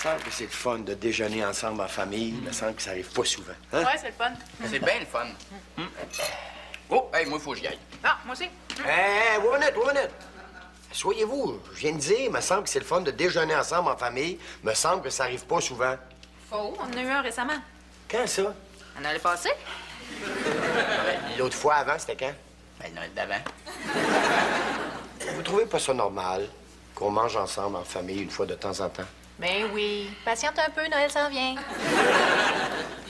semble que c'est le fun de déjeuner ensemble en famille. Il me semble que ça arrive pas souvent. Hein? Ouais, c'est le fun. C'est bien le fun. Oh, hey, moi, il faut que j'y aille. Ah, moi aussi. Hé, one minute. Soyez-vous, je viens de dire, il me semble que c'est le fun de déjeuner ensemble en famille. Il me semble que ça arrive pas souvent. Faux, on en a eu un récemment. Quand ça? On allait passer? L'autre fois avant, c'était quand? Ben, le Noël d'avant. Vous trouvez pas ça normal qu'on mange ensemble en famille une fois de temps en temps? Ben oui. Patiente un peu, Noël s'en vient.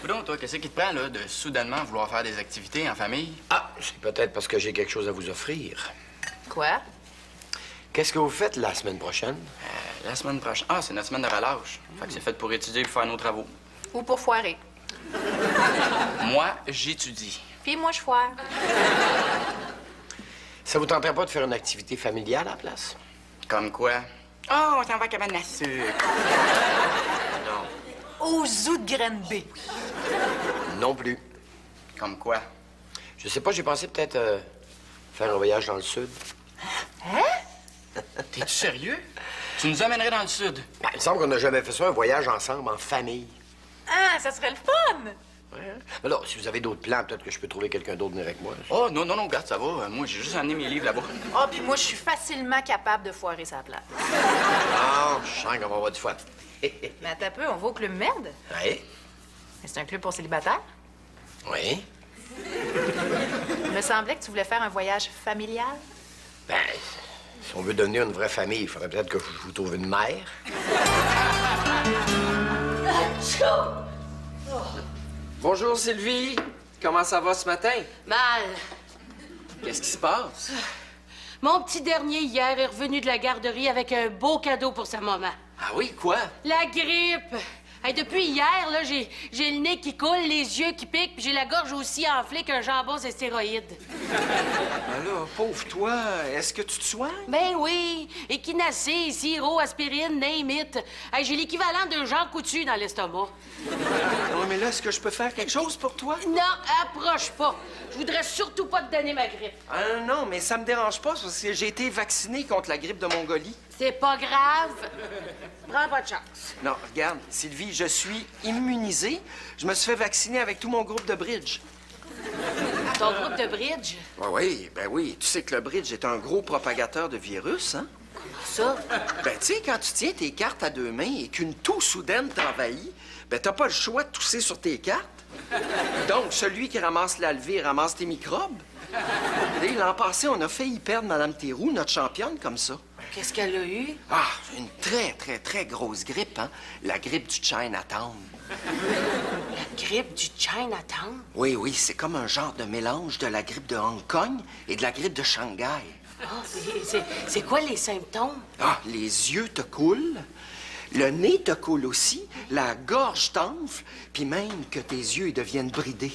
Coudonc, toi, qu'est-ce qui te prend, là, de soudainement vouloir faire des activités en famille? Ah, c'est peut-être parce que j'ai quelque chose à vous offrir. Quoi? Qu'est-ce que vous faites la semaine prochaine? La semaine prochaine. Ah, c'est notre semaine de relâche. Fait que c'est fait pour étudier et faire nos travaux. Ou pour foirer. Moi, j'étudie. Puis moi, je foire. Ça vous tenterait pas de faire une activité familiale à la place? Comme quoi? Oh, on s'en va à cabane à sucre. Non. Au zoo de Granby. Non plus. Comme quoi? Je sais pas, j'ai pensé peut-être faire un voyage dans le sud. Hein? T'es-tu sérieux? Tu nous amènerais dans le sud? Ben, il me semble qu'on n'a jamais fait ça, un voyage ensemble en famille. Ah, ça serait le fun! Ouais. Hein? Alors, si vous avez d'autres plans, peut-être que je peux trouver quelqu'un d'autre venir avec moi. Oh, non, regarde, ça va. Moi, j'ai juste amené mes livres là-bas. Ah, puis moi, je suis facilement capable de foirer sa place. Ah, je sens qu'on va avoir du fun. Mais attends un peu, on va au Club Merde? Oui? Mais c'est un club pour célibataires? Oui? Il me semblait que tu voulais faire un voyage familial. Ben, si on veut devenir une vraie famille, il faudrait peut-être que je vous trouve une mère. Bonjour Sylvie, comment ça va ce matin? Mal. Qu'est-ce qui se passe? Mon petit dernier hier est revenu de la garderie avec un beau cadeau pour sa maman. Ah oui, quoi? La grippe. Hey, depuis hier, là, j'ai le nez qui coule, les yeux qui piquent, puis j'ai la gorge aussi enflée qu'un jambon et stéroïdes. Ben là, pauvre toi, est-ce que tu te soignes? Ben oui, échinacée, sirop, aspirine, name it. Hey, j'ai l'équivalent d'un Jean Coutu dans l'estomac. Non, mais là, est-ce que je peux faire quelque chose pour toi? Non, approche pas. Je voudrais surtout pas te donner ma grippe. Non, mais ça me dérange pas parce que j'ai été vacciné contre la grippe de Mongolie. C'est pas grave. Prends pas de chance. Non, regarde, Sylvie, je suis immunisé. Je me suis fait vacciner avec tout mon groupe de bridge. Ton groupe de bridge? Oui, ben oui. Tu sais que le bridge est un gros propagateur de virus, hein? Ça? Ben, tu sais, quand tu tiens tes cartes à deux mains et qu'une toux soudaine t'envahit, ben, t'as pas le choix de tousser sur tes cartes. Donc, celui qui ramasse la levée ramasse tes microbes. Et l'an passé, on a failli perdre Mme Théroux, notre championne, comme ça. Qu'est-ce qu'elle a eu? Ah, une très grosse grippe, hein? La grippe du Chinatown. La grippe du Chinatown? Oui, c'est comme un genre de mélange de la grippe de Hong Kong et de la grippe de Shanghai. Ah, c'est quoi les symptômes? Ah, les yeux te coulent, le nez te coule aussi, la gorge t'enfle, puis même que tes yeux ils deviennent bridés.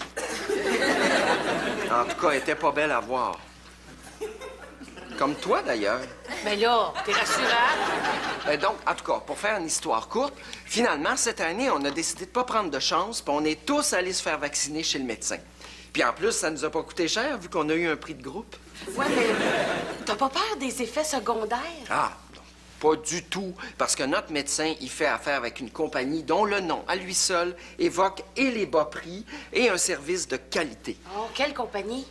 En tout cas, elle était pas belle à voir. Comme toi, d'ailleurs. Mais là, t'es rassurant? Donc, en tout cas, pour faire une histoire courte, finalement, cette année, on a décidé de pas prendre de chance, puis on est tous allés se faire vacciner chez le médecin. Puis en plus, ça nous a pas coûté cher, vu qu'on a eu un prix de groupe. Ouais, mais t'as pas peur des effets secondaires? Ah, non, pas du tout, parce que notre médecin, il fait affaire avec une compagnie dont le nom, à lui seul, évoque et les bas prix et un service de qualité. Oh, quelle compagnie?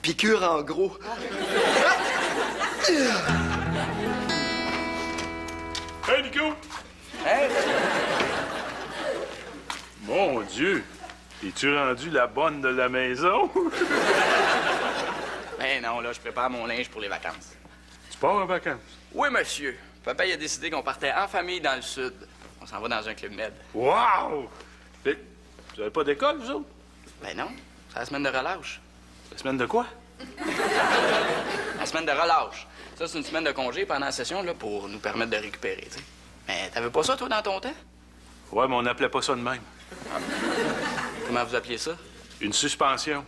Piqûre en gros. Hey, Nico! Hey! Mon Dieu! Es-tu rendu la bonne de la maison? Ben non, là, je prépare mon linge pour les vacances. Tu pars en vacances? Oui, monsieur. Papa, il a décidé qu'on partait en famille dans le sud. On s'en va dans un club med. Wow! Vous avez pas d'école, vous autres? Ben non, c'est la semaine de relâche. La semaine de quoi? La semaine de relâche. Ça, c'est une semaine de congé pendant la session, là, pour nous permettre de récupérer, tu sais. Mais t'avais pas ça, toi, dans ton temps? Ouais, mais on n'appelait pas ça de même. Comment vous appeliez ça? Une suspension.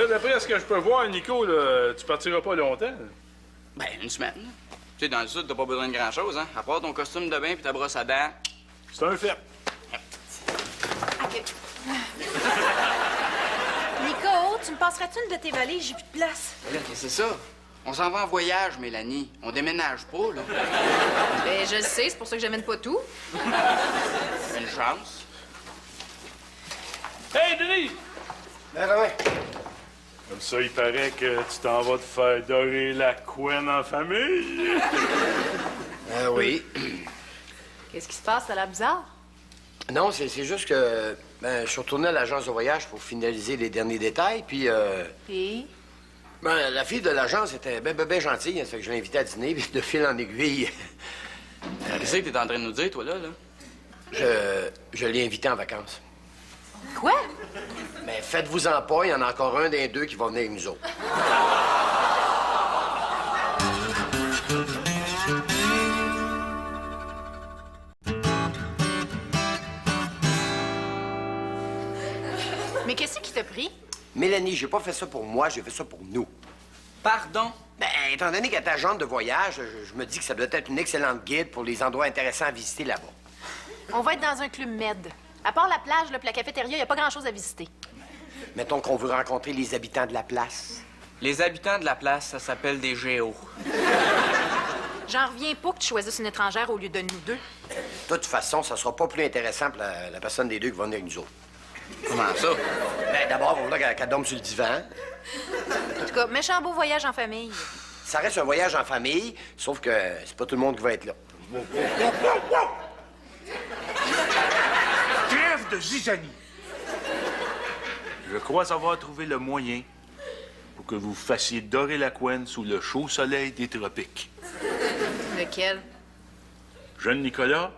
D'après ce que je peux voir, Nico, là, tu partiras pas longtemps. Ben, une semaine. Tu sais, dans le sud, t'as pas besoin de grand-chose, hein? À part ton costume de bain puis ta brosse à dents. C'est un fait. Nico, tu me passerais-tu une de tes valises? J'ai plus de place. Là, c'est ça. On s'en va en voyage, Mélanie. On déménage pas, là. Ben, je le sais, c'est pour ça que j'amène pas tout. Une chance. Hey, Denis! Ben, Romain. Comme ça, il paraît que tu t'en vas te faire dorer la couenne en famille. Oui. Qu'est-ce qui se passe? Ça a l'air bizarre. Non, c'est juste que je suis retourné à l'agence de voyage pour finaliser les derniers détails, puis Et? la fille de l'agence était bien gentille, hein, ça fait que je l'ai invitée à dîner, puis de fil en aiguille, Qu'est-ce que t'es en train de nous dire, toi, là? je l'ai invitée en vacances. Quoi? Mais faites-vous-en pas, il y en a encore un des deux qui va venir avec nous autres. Mais qu'est-ce qui t'a pris? Mélanie, j'ai pas fait ça pour moi, j'ai fait ça pour nous. Pardon? Ben, étant donné qu'elle est agente de voyage, je me dis que ça doit être une excellente guide pour les endroits intéressants à visiter là-bas. On va être dans un club med. À part la plage, là, puis la cafétéria, il n'y a pas grand-chose à visiter. Mettons qu'on veut rencontrer les habitants de la place. Les habitants de la place, ça s'appelle des géos. J'en reviens pas que tu choisisses une étrangère au lieu de nous deux. De toute façon, ça sera pas plus intéressant pour la personne des deux qui va venir avec nous autres. Comment ça? Ben, d'abord, on voudrait qu'elle dorme sur le divan. En tout cas, méchant beau voyage en famille. Ça reste un voyage en famille, sauf que c'est pas tout le monde qui va être là. Trêve de zizanie. Je crois avoir trouvé le moyen pour que vous fassiez dorer la couenne sous le chaud soleil des tropiques. Lequel? Jeune Nicolas,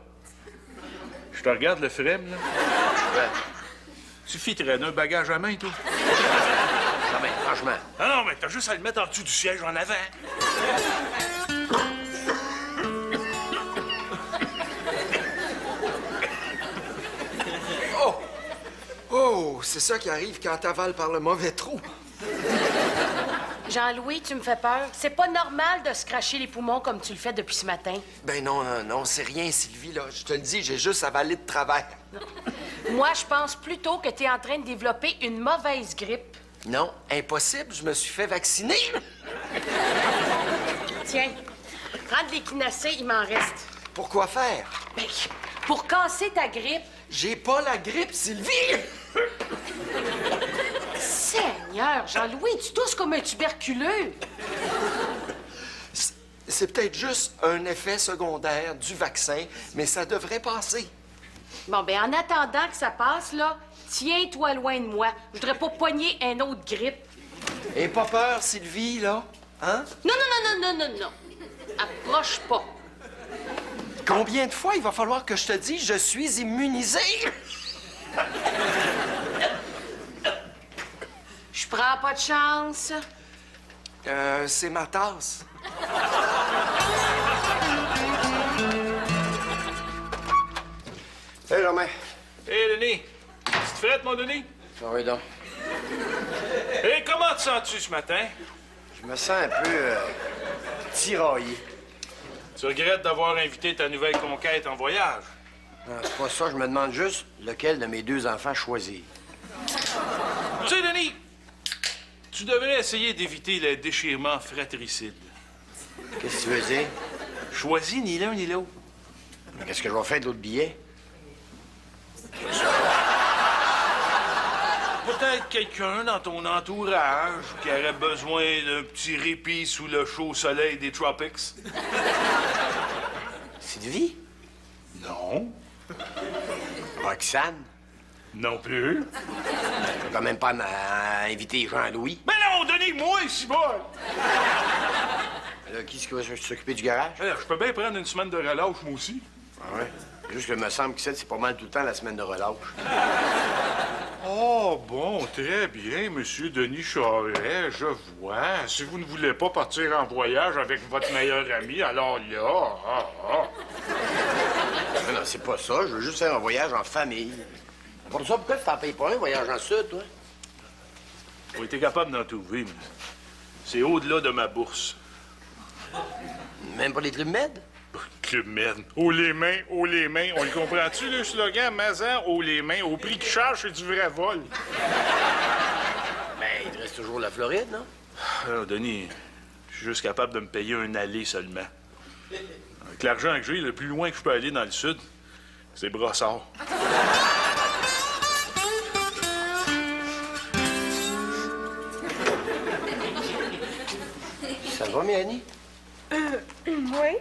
je te regarde le frème, là. Ouais. Suffit de traîner un bagage à main, toi. Non, mais franchement. Ah non, mais t'as juste à le mettre en dessous du siège en avant. Oh, c'est ça qui arrive quand t'avales par le mauvais trou. Jean-Louis, tu me fais peur. C'est pas normal de se cracher les poumons comme tu le fais depuis ce matin. Ben non, c'est rien, Sylvie, là. Je te le dis, j'ai juste avalé de travers. Moi, je pense plutôt que t'es en train de développer une mauvaise grippe. Non, impossible, je me suis fait vacciner. Tiens, prends de l'équinacée, il m'en reste. Pourquoi faire? Ben, pour casser ta grippe. J'ai pas la grippe, Sylvie! Seigneur, Jean-Louis, tu tousses comme un tuberculeux. C'est peut-être juste un effet secondaire du vaccin, mais ça devrait passer. Bon, ben en attendant que ça passe, là, tiens-toi loin de moi. Je voudrais pas pogner un autre grippe. Et pas peur, Sylvie, là? Hein? Non. Approche pas. Combien de fois il va falloir que je te dise je suis immunisé? Je prends pas de chance. C'est ma tasse. Hé, Romain. Hé, Denis, petite frette, mon Denis? Ah oui, donc. Hé, comment te sens-tu ce matin? Je me sens un peu tiraillé. Tu regrettes d'avoir invité ta nouvelle conquête en voyage? Non, c'est pas ça, je me demande juste lequel de mes deux enfants choisir. Tu sais, Denis, tu devrais essayer d'éviter les déchirements fratricides. Qu'est-ce que tu veux dire? Choisis ni l'un ni l'autre. Mais qu'est-ce que je vais faire de l'autre billet? Peut-être quelqu'un dans ton entourage qui aurait besoin d'un petit répit sous le chaud soleil des tropics. Sylvie? Non. Roxane? Non plus. Je vais quand même pas inviter Jean-Louis. Mais non, Denis, moi, c'est bon. Là, qui est-ce qui va s'occuper du garage? Je peux bien prendre une semaine de relâche, moi aussi. Ah ouais? Juste que me semble que c'est pas mal tout le temps la semaine de relâche. Oh, bon, très bien, Monsieur Denis Charret, je vois. Si vous ne voulez pas partir en voyage avec votre meilleur ami, alors là... Non, c'est pas ça. Je veux juste faire un voyage en famille. Pour ça, pourquoi tu t'en payes pas un voyage en sud, toi? J'ai été capable d'en trouver, mais c'est au-delà de ma bourse. Même pas les Club Med? Club Med. Haut les mains, haut les mains. On le comprend-tu, le slogan? Mazan, haut les mains. Au prix qu'il charge, c'est du vrai vol. Ben, il te c'est toujours la Floride, non? Ah, Denis, je suis juste capable de me payer un aller seulement. Avec l'argent que j'ai, le plus loin que je peux aller dans le sud, c'est Brossard. Ça va, Mélanie? Oui.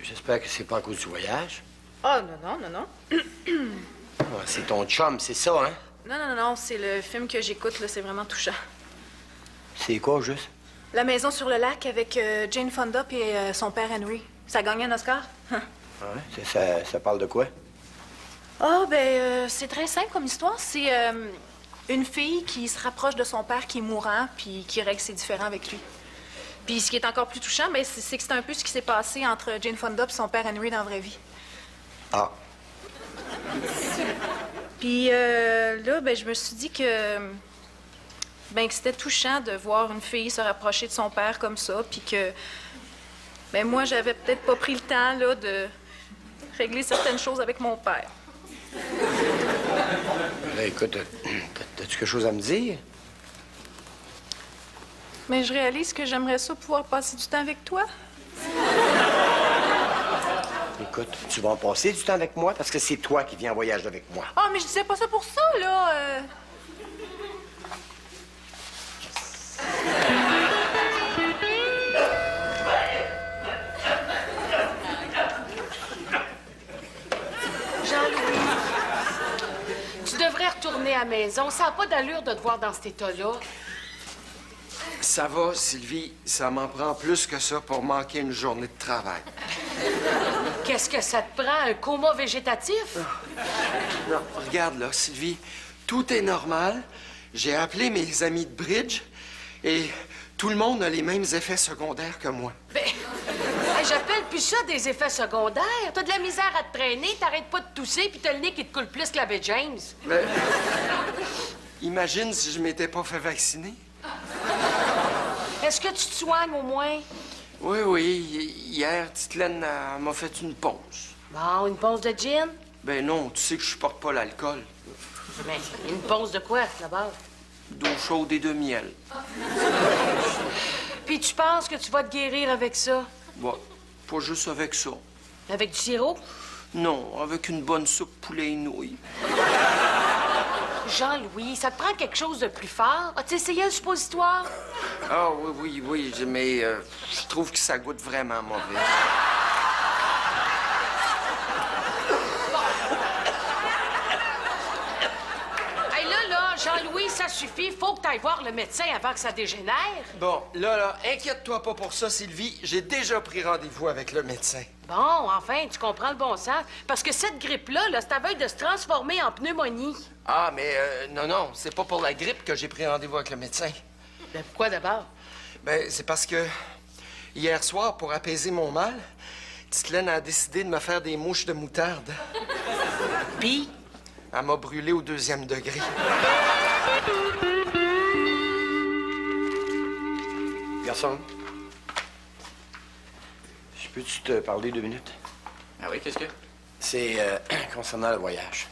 J'espère que c'est pas à cause du voyage. Oh, non, non. Ah, c'est ton chum, c'est ça, hein? Non, c'est le film que j'écoute, là, c'est vraiment touchant. C'est quoi, juste? La maison sur le lac avec Jane Fonda et son père Henry. Ça a gagné un Oscar? Ouais, ça parle de quoi? C'est très simple comme histoire. C'est une fille qui se rapproche de son père qui est mourant puis qui règle ses différends avec lui. Puis ce qui est encore plus touchant, c'est que c'est un peu ce qui s'est passé entre Jane Fonda et son père Henry dans la vraie vie. Ah. Puis là, je me suis dit que c'était touchant de voir une fille se rapprocher de son père comme ça, puis que moi, j'avais peut-être pas pris le temps là de régler certaines choses avec mon père. Là, écoute, t'as-tu quelque chose à me dire? Mais je réalise que j'aimerais ça pouvoir passer du temps avec toi. Écoute, tu vas en passer du temps avec moi parce que c'est toi qui viens en voyage avec moi. Ah, mais je disais pas ça pour ça, là. Jean-Louis, tu devrais retourner à la maison. Ça n'a pas d'allure de te voir dans cet état-là. Ça va, Sylvie. Ça m'en prend plus que ça pour manquer une journée de travail. Qu'est-ce que ça te prend, un coma végétatif? Non, regarde là, Sylvie. Tout est normal. J'ai appelé mes amis de bridge et tout le monde a les mêmes effets secondaires que moi. Ben, j'appelle plus ça des effets secondaires. T'as de la misère à te traîner, t'arrêtes pas de tousser, puis t'as le nez qui te coule plus que la baie James. Mais imagine si je m'étais pas fait vacciner. Est-ce que tu te soignes au moins? Oui. Hier, Titelaine m'a fait une pause. Bon, une pause de gin? Ben non, tu sais que je supporte pas l'alcool. Mais une pause de quoi, d'abord? D'eau chaude et de miel. Puis tu penses que tu vas te guérir avec ça? Bon, pas juste avec ça. Avec du sirop? Non, avec une bonne soupe poulet et nouilles. Jean-Louis, ça te prend quelque chose de plus fort? As-tu essayé un suppositoire? Ah oui, mais je trouve que ça goûte vraiment mauvais. Hey, là, Jean-Louis, ça suffit. Faut que tu ailles voir le médecin avant que ça dégénère. Bon, là, inquiète-toi pas pour ça, Sylvie. J'ai déjà pris rendez-vous avec le médecin. Bon, enfin, tu comprends le bon sens. Parce que cette grippe-là, c'est à veille de se transformer en pneumonie. Ah, mais non, c'est pas pour la grippe que j'ai pris rendez-vous avec le médecin. Ben, pourquoi d'abord? Ben, c'est parce que hier soir, pour apaiser mon mal, Titelaine a décidé de me faire des mouches de moutarde. Puis? Elle m'a brûlé au 2e degré. Garçon, je peux-tu te parler 2 minutes? Ah oui, qu'est-ce que? C'est concernant le voyage.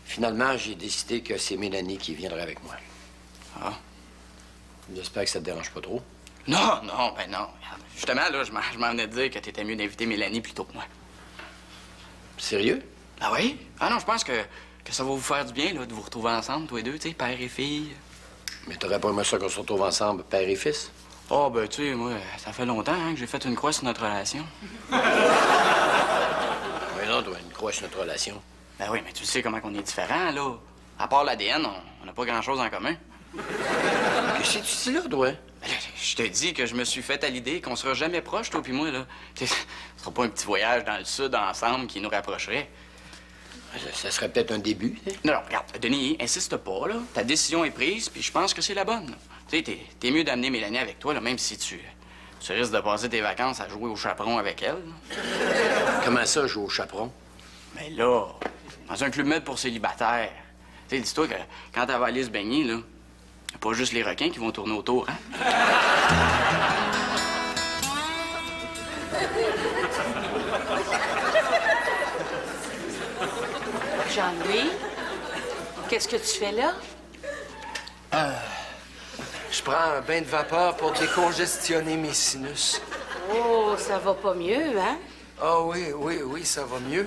Finalement, j'ai décidé que c'est Mélanie qui viendrait avec moi. Ah. J'espère que ça te dérange pas trop. Non. Regarde, justement, là, je m'en venais de dire que t'étais mieux d'inviter Mélanie plutôt que moi. Sérieux? Ah oui? Ah non, je pense que ça va vous faire du bien, là, de vous retrouver ensemble, tous les deux, tu sais, père et fille. Mais t'aurais pas aimé ça qu'on se retrouve ensemble, père et fils? Oh, ben, tu sais, moi, ça fait longtemps hein, que j'ai fait une croix sur notre relation. Oui, non, toi, une croix sur notre relation. Ben oui, mais tu sais comment on est différents, là. À part l'ADN, on n'a pas grand-chose en commun. Qu'est-ce que tu dis là, toi? Ben là, je te dis que je me suis fait à l'idée qu'on sera jamais proches, toi puis moi, là. Tu sais, ce sera pas un petit voyage dans le sud ensemble qui nous rapprocherait. Ça serait peut-être un début, hein? Non, regarde, Denis, insiste pas, là. Ta décision est prise, puis je pense que c'est la bonne. Tu sais, t'es mieux d'amener Mélanie avec toi, là, même si tu risques de passer tes vacances à jouer au chaperon avec elle. Là. Comment ça, jouer au chaperon? Mais là, dans un club med pour célibataires. Tu sais, dis-toi que quand elle va aller se baigner, là, y a pas juste les requins qui vont tourner autour, hein? Jean-Louis, qu'est-ce que tu fais là? Je prends un bain de vapeur pour décongestionner mes sinus. Oh, ça va pas mieux, hein? Ah oui, ça va mieux.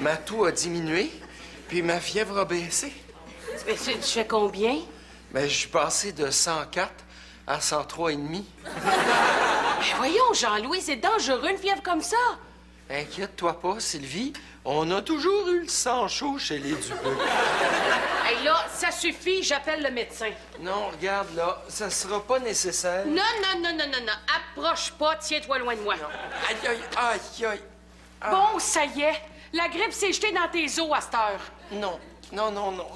Ma toux a diminué, puis ma fièvre a baissé. Mais tu fais combien? Mais je suis passé de 104 à 103,5. Mais voyons, Jean-Louis, c'est dangereux, une fièvre comme ça. Inquiète-toi pas, Sylvie. On a toujours eu le sang chaud chez les Dubé. Hey, là, ça suffit, j'appelle le médecin. Non, regarde, là, ça sera pas nécessaire. Non. Approche pas, tiens-toi loin de moi. Aïe. Bon, ça y est. La grippe s'est jetée dans tes os à cette heure. Non.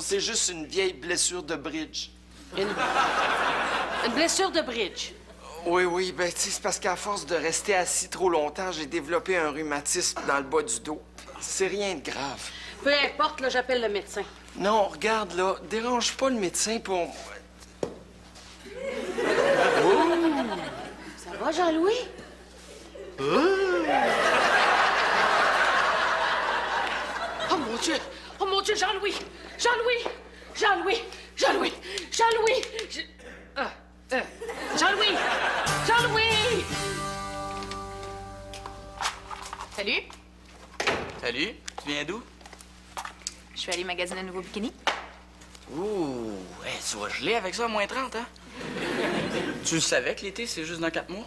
C'est juste une vieille blessure de bridge. Une blessure de bridge. Oui, ben, tu sais, c'est parce qu'à force de rester assis trop longtemps, j'ai développé un rhumatisme dans le bas du dos. C'est rien de grave. Peu importe, là, j'appelle le médecin. Non, regarde, là, dérange pas le médecin pour... Ça va, Jean-Louis? Oh, mon Dieu! Oh, mon Dieu, Jean-Louis! Jean-Louis! Jean-Louis! Jean-Louis! Jean-Louis! Jean-Louis! Jean-Louis! Salut. Salut, tu viens d'où? Je suis allée magasiner un nouveau bikini. Ouh, hey, tu vas geler avec ça à moins 30, hein? Tu le savais que l'été, c'est juste dans 4 mois?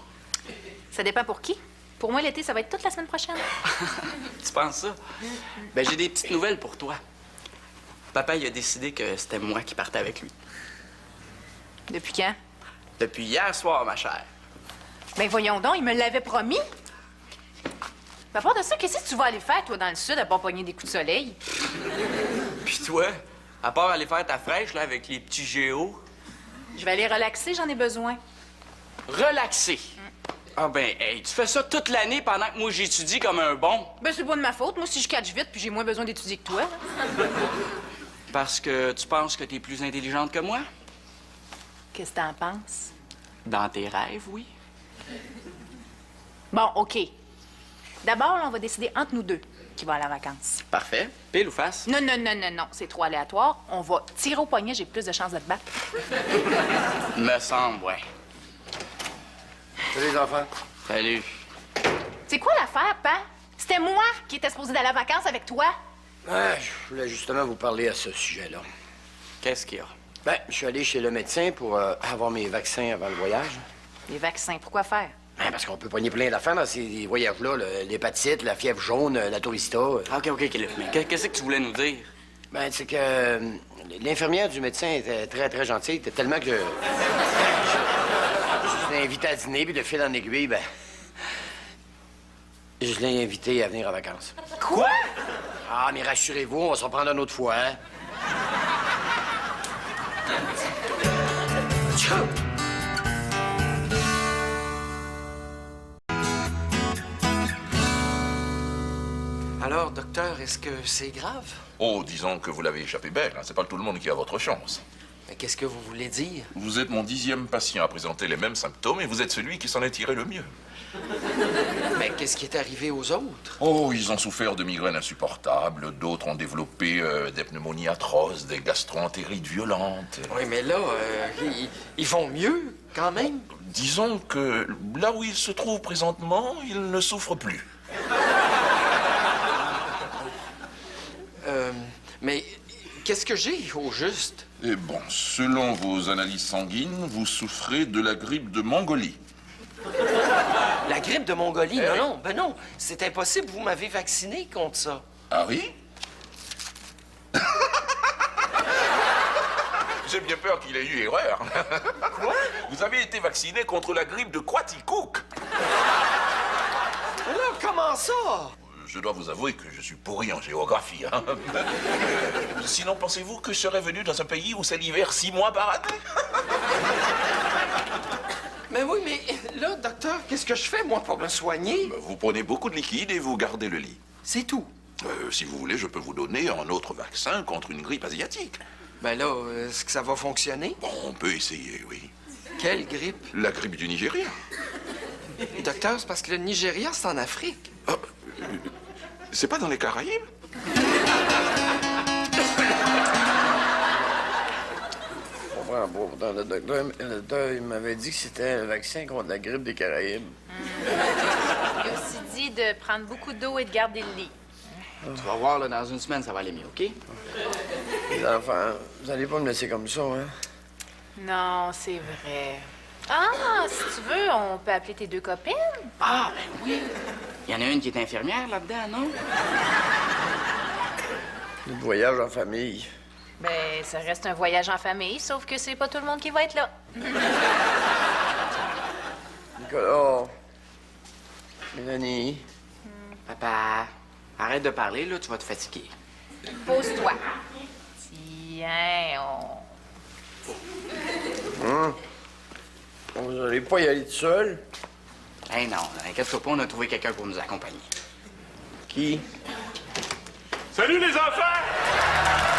Ça dépend pour qui. Pour moi, l'été, ça va être toute la semaine prochaine. Tu penses ça? Ben, j'ai des petites nouvelles pour toi. Papa, il a décidé que c'était moi qui partais avec lui. Depuis quand? Depuis hier soir, ma chère. Ben voyons donc, il me l'avait promis. Mais à part de ça, qu'est-ce que tu vas aller faire, toi, dans le sud, à part pogner des coups de soleil? Puis toi, à part aller faire ta fraîche, là, avec les petits géos? Je vais aller relaxer, j'en ai besoin. Relaxer? Ah ben, hey, tu fais ça toute l'année pendant que moi j'étudie comme un bon. Ben c'est pas de ma faute. Moi, si je catch vite, puis j'ai moins besoin d'étudier que toi. Là. Parce que tu penses que t'es plus intelligente que moi? Qu'est-ce que t'en penses? Dans tes rêves, oui. Bon, OK. D'abord, là, on va décider entre nous deux qui va aller en vacances. Parfait. Pile ou face? Non. C'est trop aléatoire. On va tirer au poignet, j'ai plus de chances de te battre. Me semble, ouais. Salut, les enfants. Salut. C'est quoi l'affaire, Pa? C'était moi qui étais supposée d'aller en vacances avec toi. Ah, je voulais justement vous parler à ce sujet-là. Qu'est-ce qu'il y a? Ben, je suis allé chez le médecin pour avoir mes vaccins avant le voyage. Les vaccins, pourquoi faire? Ben, parce qu'on peut pogner plein d'affaires dans ces voyages-là. L'hépatite, la fièvre jaune, la tourista. OK, mais qu'est-ce que tu voulais nous dire? Ben, c'est que l'infirmière du médecin était très, très gentille. Était tellement que... Je l'ai invité à dîner, puis de fil en aiguille, ben... Je l'ai invité à venir en vacances. Quoi? Ah, mais rassurez-vous, on va s'en prendre une autre fois, hein? Ciao! Alors, docteur, est-ce que c'est grave? Oh, disons que vous l'avez échappé belle. Hein. C'est pas tout le monde qui a votre chance. Mais qu'est-ce que vous voulez dire? Vous êtes mon 10e patient à présenter les mêmes symptômes et vous êtes celui qui s'en est tiré le mieux. Mais qu'est-ce qui est arrivé aux autres? Oh, ils ont souffert de migraines insupportables. D'autres ont développé des pneumonies atroces, des gastroentérites violentes. Oui, mais là, ils vont mieux, quand même. Disons que là où ils se trouvent présentement, ils ne souffrent plus. Mais qu'est-ce que j'ai, au juste? Et bon, selon vos analyses sanguines, vous souffrez de la grippe de Mongolie. La grippe de Mongolie? Non. C'est impossible, vous m'avez vacciné contre ça. Ah oui? J'ai bien peur qu'il ait eu erreur. Quoi? Vous avez été vacciné contre la grippe de Quaticook. Mais là, comment ça? Je dois vous avouer que je suis pourri en géographie. Hein. Sinon, pensez-vous que je serais venu dans un pays où c'est l'hiver 6 mois par année? Mais oui, mais là, docteur, qu'est-ce que je fais, moi, pour me soigner? Vous prenez beaucoup de liquide et vous gardez le lit. C'est tout. Si vous voulez, je peux vous donner un autre vaccin contre une grippe asiatique. Ben là, est-ce que ça va fonctionner? Bon, on peut essayer, oui. Quelle grippe? La grippe du Nigeria. Docteur, c'est parce que le Nigeria, c'est en Afrique. Ah, c'est pas dans les Caraïbes? prends pas. Pourtant, le docteur, il m'avait dit que c'était le vaccin contre la grippe des Caraïbes. Il a aussi dit de prendre beaucoup d'eau et de garder le lit. Tu vas voir, là, dans une semaine, ça va aller mieux, OK? Les enfants, vous allez pas me laisser comme ça, hein? Non, c'est vrai. Ah, si tu veux, on peut appeler tes 2 copines. Ah, ben oui. Il y en a une qui est infirmière là-dedans, non? Le voyage en famille. Ben, ça reste un voyage en famille, sauf que c'est pas tout le monde qui va être là. Nicolas. Mélanie. Papa, arrête de parler, là, tu vas te fatiguer. Pose-toi. Tiens, Vous allez pas y aller tout seul? Eh non, inquiète-toi pas, on a trouvé quelqu'un pour nous accompagner. Qui? Salut les enfants!